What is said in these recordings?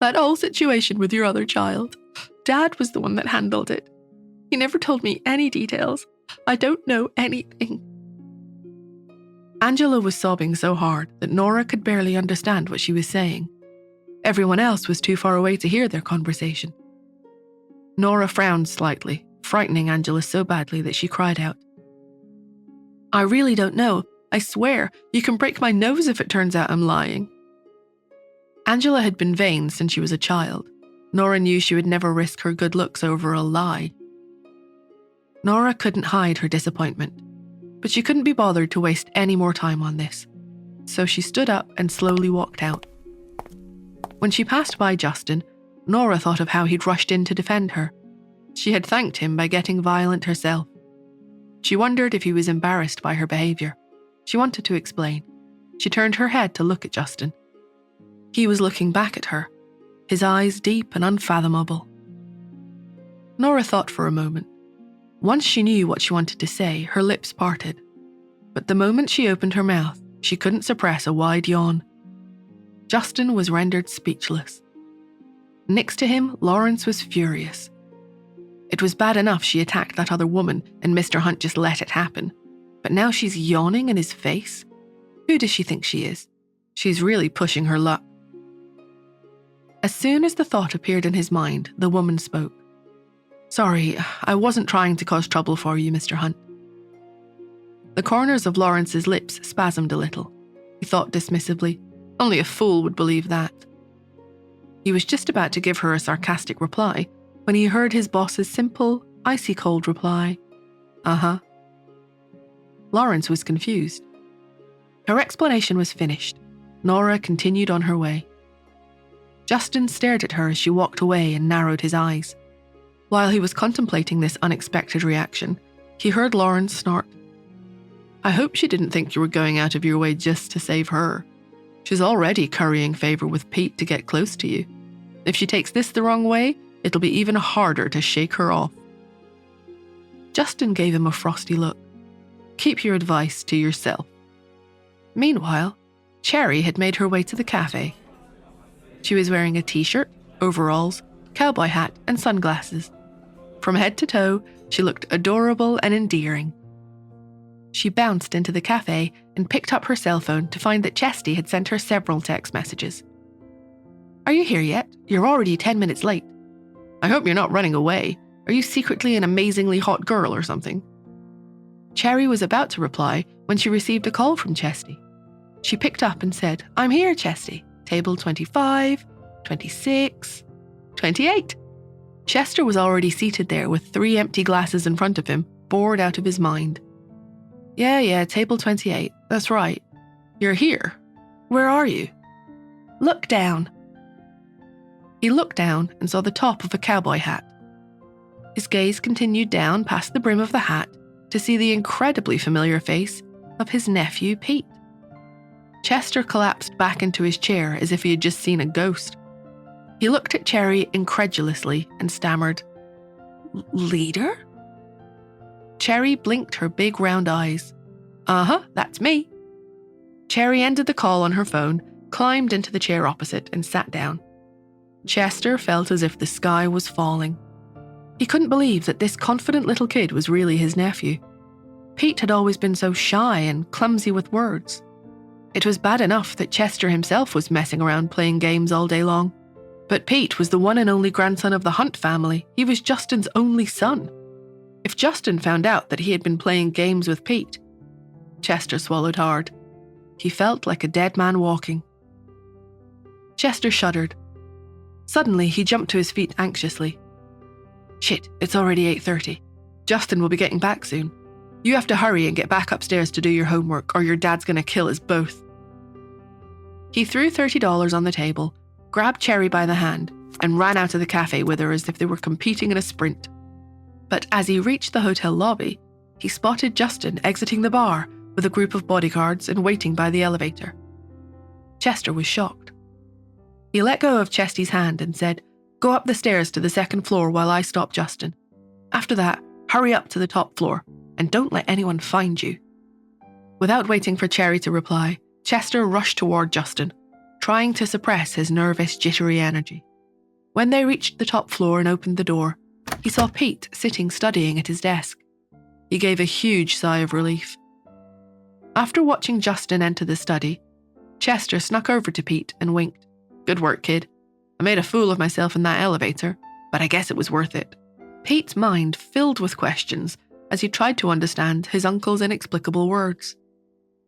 That whole situation with your other child. Dad was the one that handled it. He never told me any details. I don't know anything. Angela was sobbing so hard that Nora could barely understand what she was saying. Everyone else was too far away to hear their conversation. Nora frowned slightly, frightening Angela so badly that she cried out, I really don't know. I swear, you can break my nose if it turns out I'm lying. Angela had been vain since she was a child. Nora knew she would never risk her good looks over a lie. Nora couldn't hide her disappointment, but she couldn't be bothered to waste any more time on this. So she stood up and slowly walked out. When she passed by Justin, Nora thought of how he'd rushed in to defend her. She had thanked him by getting violent herself. She wondered if he was embarrassed by her behavior. She wanted to explain. She turned her head to look at Justin. He was looking back at her, his eyes deep and unfathomable. Nora thought for a moment. Once she knew what she wanted to say, her lips parted. But the moment she opened her mouth, she couldn't suppress a wide yawn. Justin was rendered speechless. Next to him, Lawrence was furious. It was bad enough she attacked that other woman and Mr. Hunt just let it happen. But now she's yawning in his face? Who does she think she is? She's really pushing her luck. As soon as the thought appeared in his mind, the woman spoke. Sorry, I wasn't trying to cause trouble for you, Mr. Hunt. The corners of Lawrence's lips spasmed a little. He thought dismissively, only a fool would believe that. He was just about to give her a sarcastic reply when he heard his boss's simple, icy-cold reply, Uh-huh. Lawrence was confused. Her explanation was finished. Nora continued on her way. Justin stared at her as she walked away and narrowed his eyes. While he was contemplating this unexpected reaction, he heard Lawrence snort. I hope she didn't think you were going out of your way just to save her. She's already currying favor with Pete to get close to you. If she takes this the wrong way, it'll be even harder to shake her off. Justin gave him a frosty look. Keep your advice to yourself. Meanwhile, Cherry had made her way to the cafe. She was wearing a t-shirt, overalls, cowboy hat, and sunglasses. From head to toe, she looked adorable and endearing. She bounced into the cafe and picked up her cell phone to find that Chesty had sent her several text messages. Are you here yet? You're already 10 minutes late. I hope you're not running away. Are you secretly an amazingly hot girl or something? Cherry was about to reply when she received a call from Chesty. She picked up and said, I'm here, Chesty. Table 25, 26, 28. Chester was already seated there with 3 empty glasses in front of him, bored out of his mind. Yeah, table 28. That's right. You're here. Where are you? Look down. He looked down and saw the top of a cowboy hat. His gaze continued down past the brim of the hat to see the incredibly familiar face of his nephew, Pete. Chester collapsed back into his chair as if he had just seen a ghost. He looked at Cherry incredulously and stammered, Leader? Cherry blinked her big round eyes. Uh-huh, that's me. Cherry ended the call on her phone, climbed into the chair opposite, and sat down. Chester felt as if the sky was falling. He couldn't believe that this confident little kid was really his nephew. Pete had always been so shy and clumsy with words. It was bad enough that Chester himself was messing around playing games all day long. But Pete was the one and only grandson of the Hunt family. He was Justin's only son. If Justin found out that he had been playing games with Pete, Chester swallowed hard. He felt like a dead man walking. Chester shuddered. Suddenly, he jumped to his feet anxiously. Shit, it's already 8:30. Justin will be getting back soon. You have to hurry and get back upstairs to do your homework, or your dad's gonna kill us both. He threw $30 on the table, grabbed Cherry by the hand, and ran out of the cafe with her as if they were competing in a sprint. But as he reached the hotel lobby, he spotted Justin exiting the bar with a group of bodyguards and waiting by the elevator. Chester was shocked. He let go of Chesty's hand and said, Go up the stairs to the 2nd floor while I stop Justin. After that, hurry up to the top floor, and don't let anyone find you. Without waiting for Cherry to reply, Chester rushed toward Justin, trying to suppress his nervous, jittery energy. When they reached the top floor and opened the door, he saw Pete sitting studying at his desk. He gave a huge sigh of relief. After watching Justin enter the study, Chester snuck over to Pete and winked. "Good work, kid. I made a fool of myself in that elevator, but I guess it was worth it." Pete's mind filled with questions as he tried to understand his uncle's inexplicable words.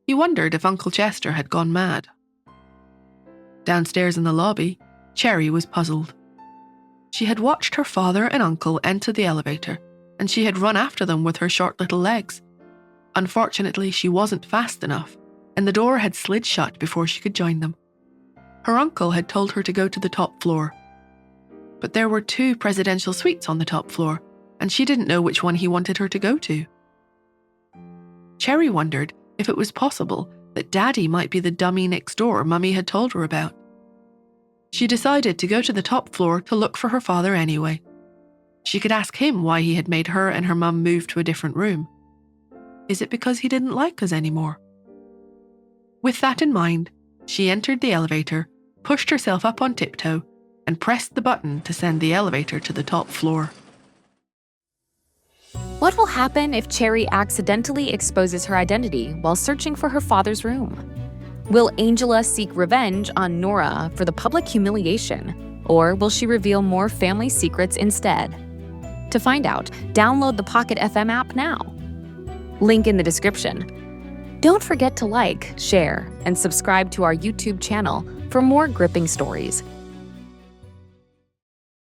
He wondered if Uncle Chester had gone mad. Downstairs in the lobby, Cherry was puzzled. She had watched her father and uncle enter the elevator, and she had run after them with her short little legs. Unfortunately, she wasn't fast enough, and the door had slid shut before she could join them. Her uncle had told her to go to the top floor. But there were 2 presidential suites on the top floor, and she didn't know which one he wanted her to go to. Cherry wondered if it was possible that Daddy might be the dummy next door Mummy had told her about. She decided to go to the top floor to look for her father anyway. She could ask him why he had made her and her mum move to a different room. Is it because he didn't like us anymore? With that in mind, she entered the elevator, pushed herself up on tiptoe, and pressed the button to send the elevator to the top floor. What will happen if Cherry accidentally exposes her identity while searching for her father's room? Will Angela seek revenge on Nora for the public humiliation, or will she reveal more family secrets instead? To find out, download the Pocket FM app now. Link in the description. Don't forget to like, share, and subscribe to our YouTube channel for more gripping stories.